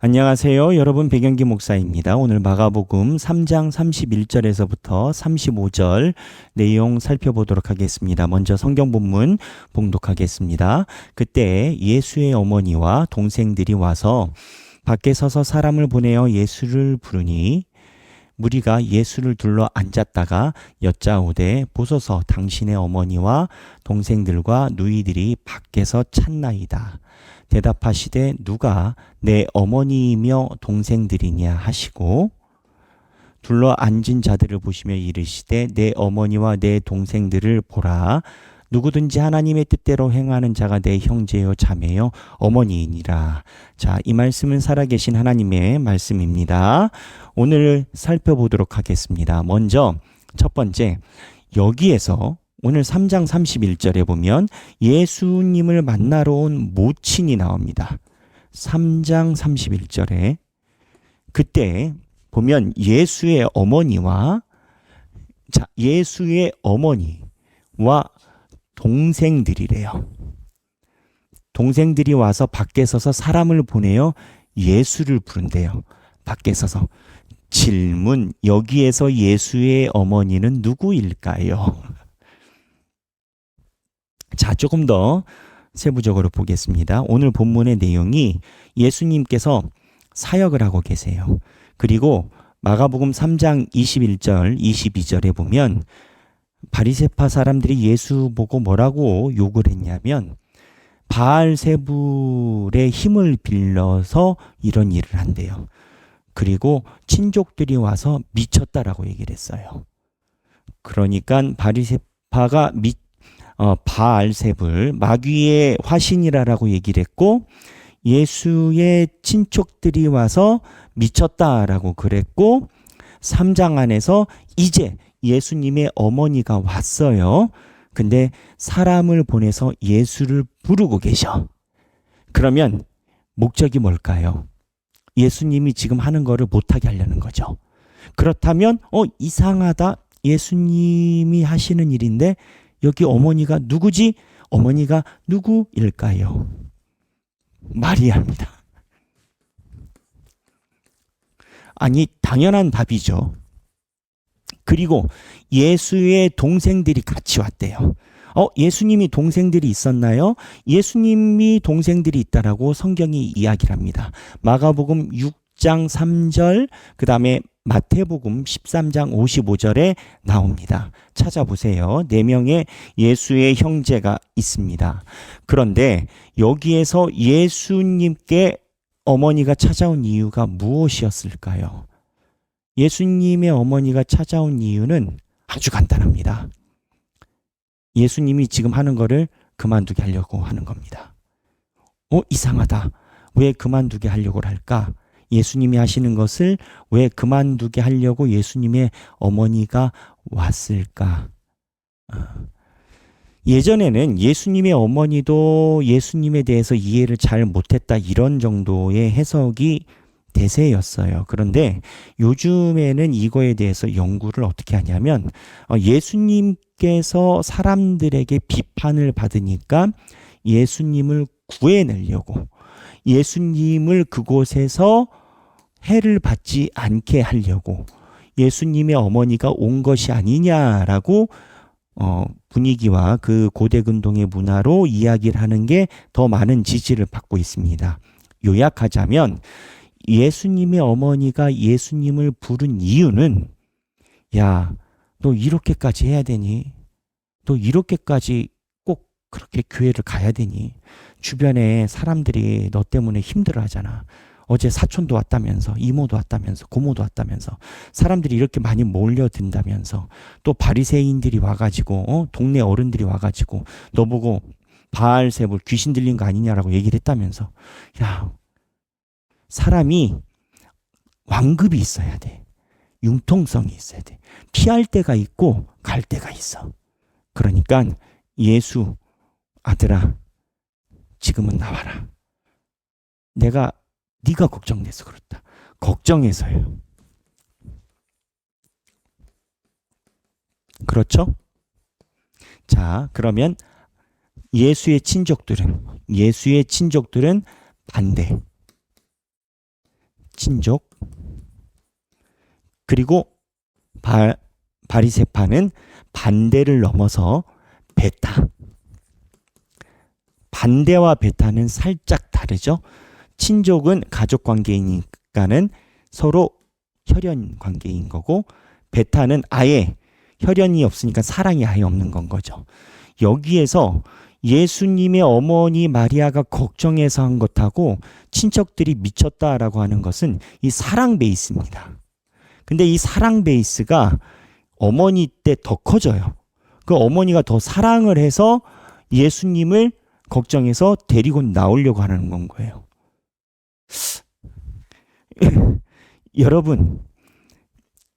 안녕하세요. 여러분 백영기 목사입니다. 오늘 마가복음 3장 31절에서부터 35절 내용 살펴보도록 하겠습니다. 먼저 성경 본문 봉독하겠습니다. 그때 예수의 어머니와 동생들이 와서 밖에 서서 사람을 보내어 예수를 부르니 무리가 예수를 둘러 앉았다가 여짜오되 보소서 당신의 어머니와 동생들과 누이들이 밖에서 찾나이다. 대답하시되 누가 내 어머니이며 동생들이냐 하시고 둘러 앉은 자들을 보시며 이르시되 내 어머니와 내 동생들을 보라. 누구든지 하나님의 뜻대로 행하는 자가 내 형제요 자매요 어머니이니라. 자, 이 말씀은 살아계신 하나님의 말씀입니다. 오늘 살펴보도록 하겠습니다. 먼저 첫 번째, 여기에서 오늘 3장 31절에 보면 예수님을 만나러 온 모친이 나옵니다. 3장 31절에 그때 보면 예수의 어머니와 동생들이래요. 동생들이 와서 밖에 서서 사람을 보내어 예수를 부른대요. 밖에 서서. 질문, 여기에서 예수의 어머니는 누구일까요? 자, 조금 더 세부적으로 보겠습니다. 오늘 본문의 내용이 예수님께서 사역을 하고 계세요. 그리고 마가복음 3장 21절, 22절에 보면 바리새파 사람들이 예수 보고 뭐라고 욕을 했냐면 바알세불의 힘을 빌려서 이런 일을 한대요. 그리고 친족들이 와서 미쳤다라고 얘기를 했어요. 그러니까 바리새파가 바알세불, 마귀의 화신이라고 얘기를 했고 예수의 친척들이 와서 미쳤다라고 그랬고 3장 안에서 이제 예수님의 어머니가 왔어요. 근데 사람을 보내서 예수를 부르고 계셔. 그러면 목적이 뭘까요? 예수님이 지금 하는 거를 못하게 하려는 거죠. 그렇다면 이상하다. 예수님이 하시는 일인데 여기 어머니가 누구지? 어머니가 누구일까요? 마리아입니다. 아니, 당연한 답이죠. 그리고 예수의 동생들이 같이 왔대요. 예수님이 동생들이 있었나요? 예수님이 동생들이 있다라고 성경이 이야기를 합니다. 마가복음 6장 3절, 그 다음에 마태복음 13장 55절에 나옵니다. 찾아보세요. 4명의 예수의 형제가 있습니다. 그런데 여기에서 예수님께 어머니가 찾아온 이유가 무엇이었을까요? 예수님의 어머니가 찾아온 이유는 아주 간단합니다. 예수님이 지금 하는 거를 그만두게 하려고 하는 겁니다. 이상하다. 왜 그만두게 하려고 할까? 예수님이 하시는 것을 왜 그만두게 하려고 예수님의 어머니가 왔을까? 예전에는 예수님의 어머니도 예수님에 대해서 이해를 잘 못했다 이런 정도의 해석이 대세였어요. 그런데 요즘에는 이거에 대해서 연구를 어떻게 하냐면 예수님께서 사람들에게 비판을 받으니까 예수님을 구해내려고 예수님을 그곳에서 해를 받지 않게 하려고 예수님의 어머니가 온 것이 아니냐라고 분위기와 그 고대 근동의 문화로 이야기를 하는 게 더 많은 지지를 받고 있습니다. 요약하자면 예수님의 어머니가 예수님을 부른 이유는 야, 너 이렇게까지 해야 되니? 너 이렇게까지 꼭 그렇게 교회를 가야 되니? 주변에 사람들이 너 때문에 힘들어 하잖아. 어제 사촌도 왔다면서, 이모도 왔다면서, 고모도 왔다면서, 사람들이 이렇게 많이 몰려든다면서, 또 바리새인들이 와가지고, 동네 어른들이 와가지고, 너 보고 바알세불 귀신 들린 거 아니냐라고 얘기를 했다면서. 야, 사람이 완급이 있어야 돼. 융통성이 있어야 돼. 피할 때가 있고 갈 때가 있어. 그러니까 예수 아들아, 지금은 나와라. 네가 걱정돼서 그렇다. 걱정해서요. 그렇죠? 자, 그러면 예수의 친족들은 반대. 친족, 그리고 바리새파는 반대를 넘어서 베타. 반대와 베타는 살짝 다르죠. 친족은 가족 관계이니까는 서로 혈연 관계인 거고, 베타는 아예 혈연이 없으니까 사랑이 아예 없는 건 거죠. 여기에서 예수님의 어머니 마리아가 걱정해서 한 것하고 친척들이 미쳤다라고 하는 것은 이 사랑 베이스입니다. 근데 이 사랑 베이스가 어머니 때 더 커져요. 그 어머니가 더 사랑을 해서 예수님을 걱정해서 데리고 나오려고 하는 건 거예요. 여러분,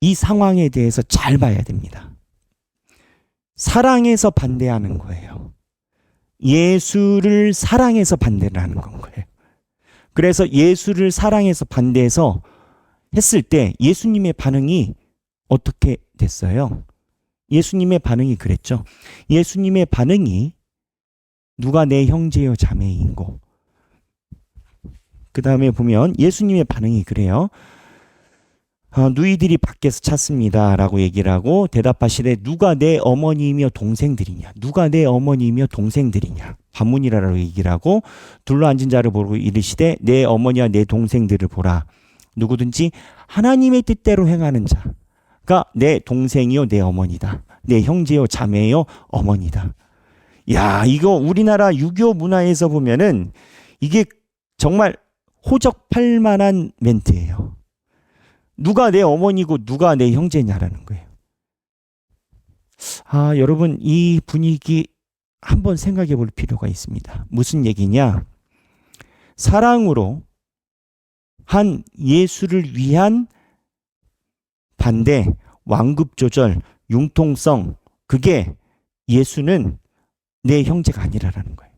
이 상황에 대해서 잘 봐야 됩니다. 사랑해서 반대하는 거예요. 예수를 사랑해서 반대를 하는 건 거예요. 그래서 예수를 사랑해서 반대해서 했을 때 예수님의 반응이 어떻게 됐어요? 예수님의 반응이 그랬죠. 예수님의 반응이 누가 내 형제요 자매인고, 그 다음에 보면 예수님의 반응이 그래요. 누이들이 밖에서 찾습니다 라고 얘기를 하고 대답하시되 누가 내 어머니이며 동생들이냐, 누가 내 어머니이며 동생들이냐, 반문이라고 얘기를 하고 둘러앉은 자를 보고 이르시되 내 어머니와 내 동생들을 보라. 누구든지 하나님의 뜻대로 행하는 자가 내 동생이요 내 어머니다, 내 형제요 자매요 어머니다. 야, 이거 우리나라 유교 문화에서 보면은 이게 정말 호적팔 만한 멘트예요. 누가 내 어머니고 누가 내 형제냐라는 거예요. 여러분, 이 분위기 한번 생각해 볼 필요가 있습니다. 무슨 얘기냐? 사랑으로 한 예수를 위한 반대, 완급조절, 융통성, 그게 예수는 내 형제가 아니라라는 거예요.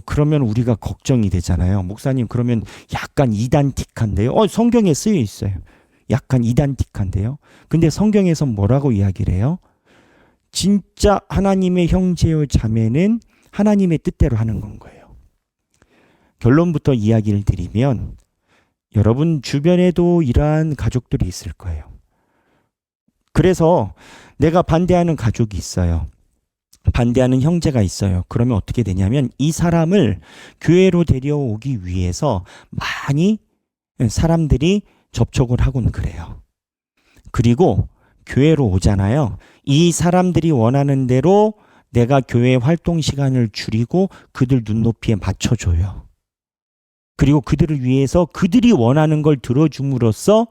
그러면 우리가 걱정이 되잖아요. 목사님, 그러면 약간 이단틱한데요? 성경에 쓰여 있어요. 약간 이단틱한데요? 근데 성경에서 뭐라고 이야기를 해요? 진짜 하나님의 형제요 자매는 하나님의 뜻대로 하는 건 거예요. 결론부터 이야기를 드리면 여러분 주변에도 이러한 가족들이 있을 거예요. 그래서 내가 반대하는 가족이 있어요. 반대하는 형제가 있어요. 그러면 어떻게 되냐면 이 사람을 교회로 데려오기 위해서 많이 사람들이 접촉을 하곤 그래요. 그리고 교회로 오잖아요. 이 사람들이 원하는 대로 내가 교회 활동 시간을 줄이고 그들 눈높이에 맞춰줘요. 그리고 그들을 위해서 그들이 원하는 걸 들어줌으로써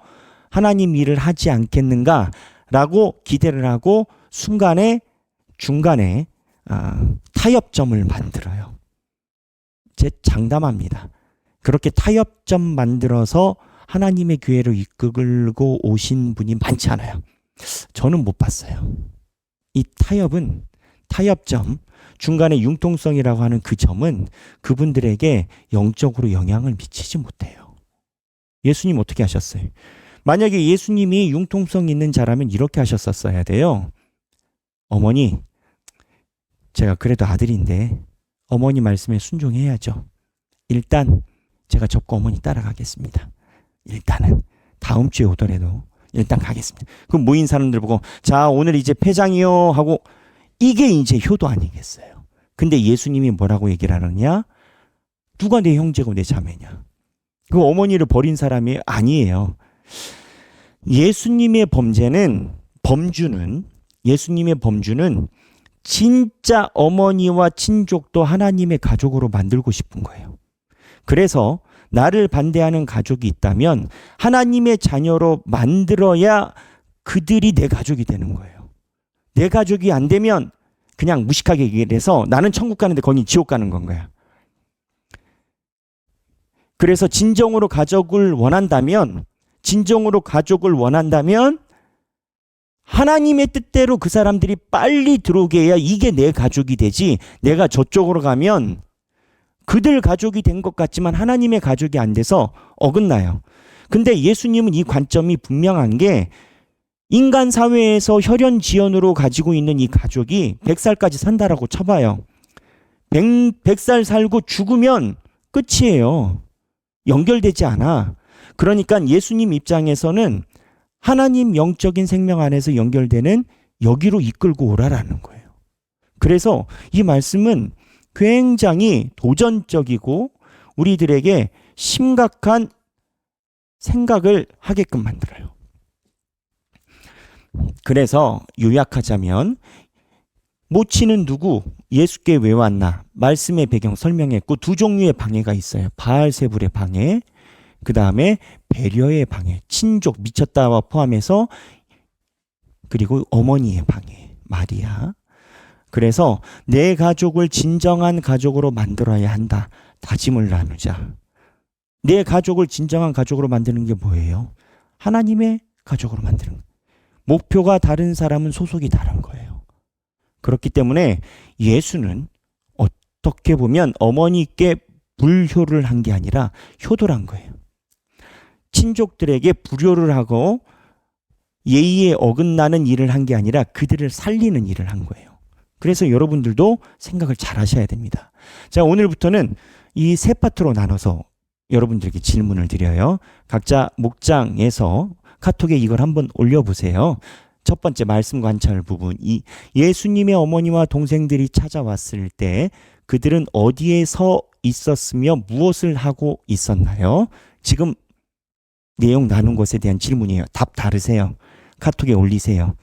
하나님 일을 하지 않겠는가라고 기대를 하고 중간에 타협점을 만들어요. 제 장담합니다. 그렇게 타협점 만들어서 하나님의 교회를 이끌고 오신 분이 많지 않아요. 저는 못 봤어요. 이 타협점, 중간에 융통성이라고 하는 그 점은 그분들에게 영적으로 영향을 미치지 못해요. 예수님 어떻게 하셨어요? 만약에 예수님이 융통성 있는 자라면 이렇게 하셨었어야 돼요. 어머니, 제가 그래도 아들인데 어머니 말씀에 순종해야죠. 일단 제가 접고 어머니 따라가겠습니다. 일단은 다음 주에 오더라도 일단 가겠습니다. 그럼 모인 사람들 보고 자, 오늘 이제 폐장이요 하고, 이게 이제 효도 아니겠어요. 근데 예수님이 뭐라고 얘기를 하느냐? 누가 내 형제고 내 자매냐? 그 어머니를 버린 사람이 아니에요. 예수님의 범주는 진짜 어머니와 친족도 하나님의 가족으로 만들고 싶은 거예요. 그래서 나를 반대하는 가족이 있다면 하나님의 자녀로 만들어야 그들이 내 가족이 되는 거예요. 내 가족이 안 되면 그냥 무식하게 얘기를 해서 나는 천국 가는데 거기 지옥 가는 건 거야. 그래서 진정으로 가족을 원한다면 하나님의 뜻대로 그 사람들이 빨리 들어오게 해야 이게 내 가족이 되지, 내가 저쪽으로 가면 그들 가족이 된 것 같지만 하나님의 가족이 안 돼서 어긋나요. 근데 예수님은 이 관점이 분명한 게, 인간 사회에서 혈연 지연으로 가지고 있는 이 가족이 100살까지 산다라고 쳐봐요. 100살 살고 죽으면 끝이에요. 연결되지 않아. 그러니까 예수님 입장에서는 하나님 영적인 생명 안에서 연결되는 여기로 이끌고 오라라는 거예요. 그래서 이 말씀은 굉장히 도전적이고 우리들에게 심각한 생각을 하게끔 만들어요. 그래서 요약하자면 모치는 누구? 예수께 왜 왔나? 말씀의 배경 설명했고 두 종류의 방해가 있어요. 바알세불의 방해, 그 다음에 배려의 방해, 친족 미쳤다와 포함해서 그리고 어머니의 방해, 마리아. 그래서 내 가족을 진정한 가족으로 만들어야 한다. 다짐을 나누자. 내 가족을 진정한 가족으로 만드는 게 뭐예요? 하나님의 가족으로 만드는 거예요. 목표가 다른 사람은 소속이 다른 거예요. 그렇기 때문에 예수는 어떻게 보면 어머니께 불효를 한 게 아니라 효도를 한 거예요. 친족들에게 불효를 하고 예의에 어긋나는 일을 한 게 아니라 그들을 살리는 일을 한 거예요. 그래서 여러분들도 생각을 잘 하셔야 됩니다. 자, 오늘부터는 이 세 파트로 나눠서 여러분들에게 질문을 드려요. 각자 목장에서 카톡에 이걸 한번 올려보세요. 첫 번째 말씀 관찰 부분. 이 예수님의 어머니와 동생들이 찾아왔을 때 그들은 어디에 서 있었으며 무엇을 하고 있었나요? 지금 내용 나눈 것에 대한 질문이에요. 답 다르세요. 카톡에 올리세요.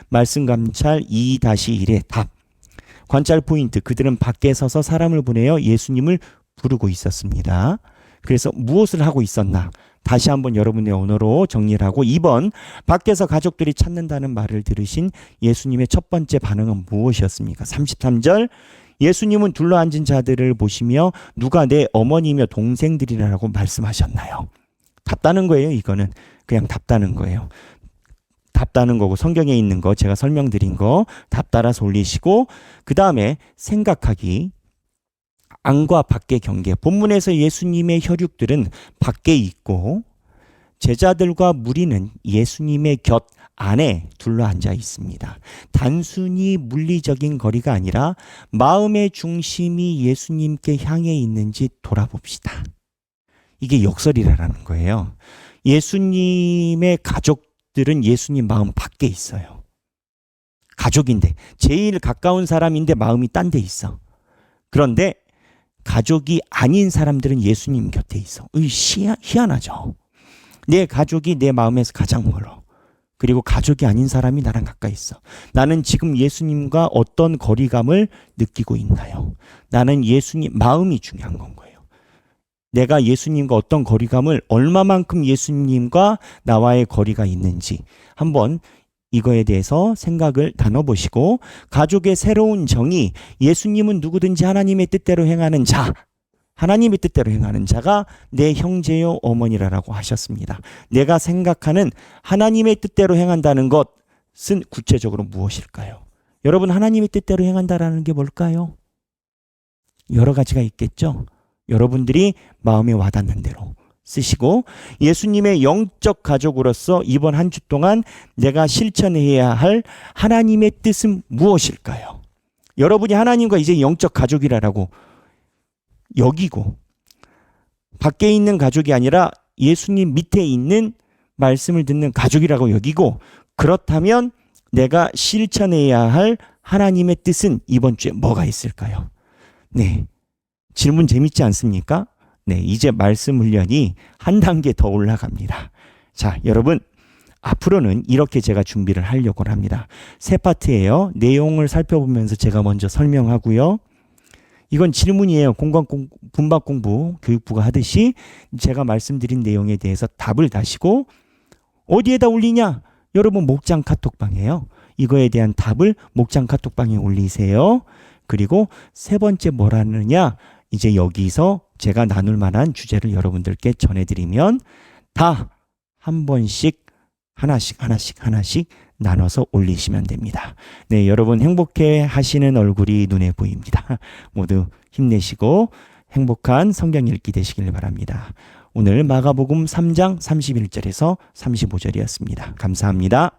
말씀 관찰 2-1의 답. 관찰 포인트. 그들은 밖에 서서 사람을 보내어 예수님을 부르고 있었습니다. 그래서 무엇을 하고 있었나? 다시 한번 여러분의 언어로 정리를 하고 2번 밖에서 가족들이 찾는다는 말을 들으신 예수님의 첫 번째 반응은 무엇이었습니까? 33절 예수님은 둘러앉은 자들을 보시며 누가 내 어머니며 동생들이라고 말씀하셨나요? 답다는 거예요. 이거는 그냥 답다는 거예요. 답다는 거고 성경에 있는 거 제가 설명드린 거 답 따라서 올리시고 그 다음에 생각하기 안과 밖의 경계. 본문에서 예수님의 혈육들은 밖에 있고 제자들과 무리는 예수님의 곁 안에 둘러앉아 있습니다. 단순히 물리적인 거리가 아니라 마음의 중심이 예수님께 향해 있는지 돌아봅시다. 이게 역설이라는 거예요. 예수님의 가족들은 예수님 마음 밖에 있어요. 가족인데 제일 가까운 사람인데 마음이 딴 데 있어. 그런데 가족이 아닌 사람들은 예수님 곁에 있어. 희한하죠. 내 가족이 내 마음에서 가장 멀어. 그리고 가족이 아닌 사람이 나랑 가까이 있어. 나는 지금 예수님과 어떤 거리감을 느끼고 있나요? 나는 예수님 마음이 중요한 건 거예요. 내가 예수님과 어떤 거리감을 얼마만큼 예수님과 나와의 거리가 있는지 한번 이거에 대해서 생각을 나눠보시고 가족의 새로운 정의, 예수님은 누구든지 하나님의 뜻대로 행하는 자, 하나님의 뜻대로 행하는 자가 내 형제요 어머니라고 하셨습니다. 내가 생각하는 하나님의 뜻대로 행한다는 것은 구체적으로 무엇일까요? 여러분 하나님의 뜻대로 행한다라는 게 뭘까요? 여러 가지가 있겠죠? 여러분들이 마음에 와닿는 대로 쓰시고 예수님의 영적 가족으로서 이번 한 주 동안 내가 실천해야 할 하나님의 뜻은 무엇일까요? 여러분이 하나님과 이제 영적 가족이라고 여기고 밖에 있는 가족이 아니라 예수님 밑에 있는 말씀을 듣는 가족이라고 여기고 그렇다면 내가 실천해야 할 하나님의 뜻은 이번 주에 뭐가 있을까요? 네, 질문 재밌지 않습니까? 네, 이제 말씀 훈련이 한 단계 더 올라갑니다. 자, 여러분 앞으로는 이렇게 제가 준비를 하려고 합니다. 세 파트예요. 내용을 살펴보면서 제가 먼저 설명하고요. 이건 질문이에요. 분박 공부 교육부가 하듯이 제가 말씀드린 내용에 대해서 답을 다시고 어디에다 올리냐? 여러분 목장 카톡방이에요. 이거에 대한 답을 목장 카톡방에 올리세요. 그리고 세 번째 뭐라느냐? 이제 여기서 제가 나눌 만한 주제를 여러분들께 전해드리면 다 한 번씩 하나씩 나눠서 올리시면 됩니다. 네, 여러분 행복해 하시는 얼굴이 눈에 보입니다. 모두 힘내시고 행복한 성경 읽기 되시길 바랍니다. 오늘 마가복음 3장 31절에서 35절이었습니다. 감사합니다.